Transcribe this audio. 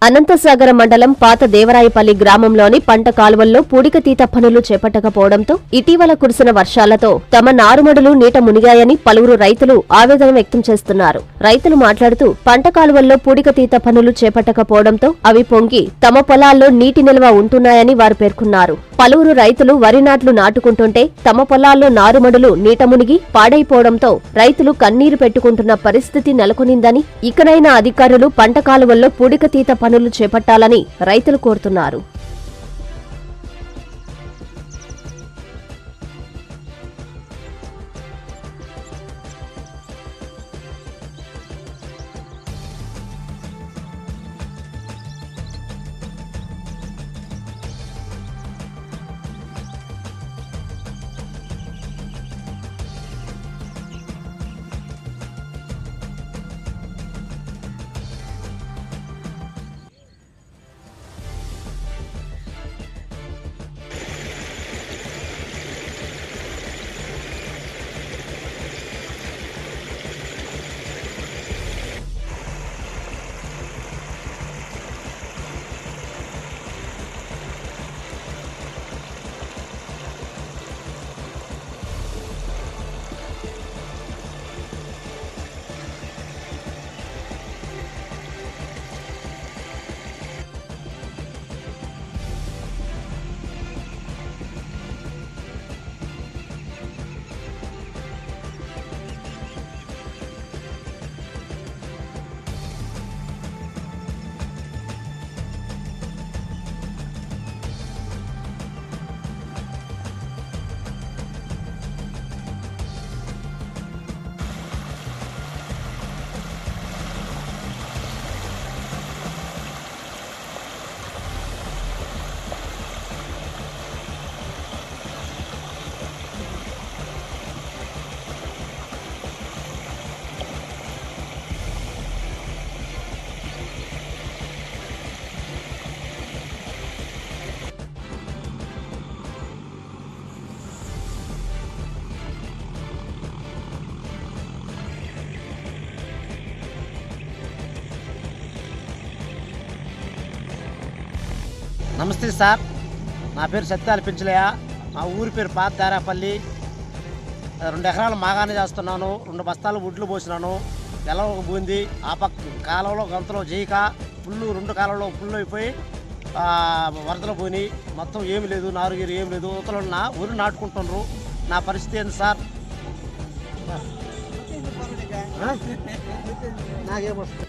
అనంతసాగర మండలం పాత దేవరాయపల్లి గ్రామంలోని పంట కాలువల్లో పూడికతీత పనులు చేపట్టకపోవడంతో ఇటీవల కురిసిన వర్షాలతో తమ నారుమడులు నీట మునిగాయని పలువురు రైతులు ఆవేదన వ్యక్తం చేస్తున్నారు. రైతులు మాట్లాడుతూ పంట కాలువల్లో పూడికతీత పనులు చేపట్టకపోవడంతో అవి పొంగి తమ పొలాల్లో నీటి నిల్వ ఉంటున్నాయని వారు పేర్కొన్నారు. పలువురు రైతులు వరి నాట్లు నాటుకుంటుంటే తమ పొలాల్లో నారుమడులు నీట మునిగి పాడైపోవడంతో రైతులు కన్నీరు పెట్టుకుంటున్న పరిస్థితి నెలకొనిందని, ఇకనైనా అధికారులు పంట కాలువల్లో పూడికతీత పనులు చేపట్టాలని రైతులు కోరుతున్నారు. నమస్తే సార్, నా పేరు సత్యాల పెంచలయ్య. మా ఊరి పేరు పాత దేవరాయపల్లి. 2 ఎకరాలు మాగానే చేస్తున్నాను. 2 బస్తాలు వడ్లు పోసినాను. ఎలా పోయింది ఆ పక్క కాలంలో గంతలో చేయక పుల్లు 2 కాలంలో పుల్లు అయిపోయి వరదలు పోయి మొత్తం ఏమి లేదు, నారుగీరు ఏమి లేదు. ఒకరు నా ఊరు నాటుకుంటున్నారు. నా పరిస్థితి ఏంది సార్? నాకేమొస్తుంది?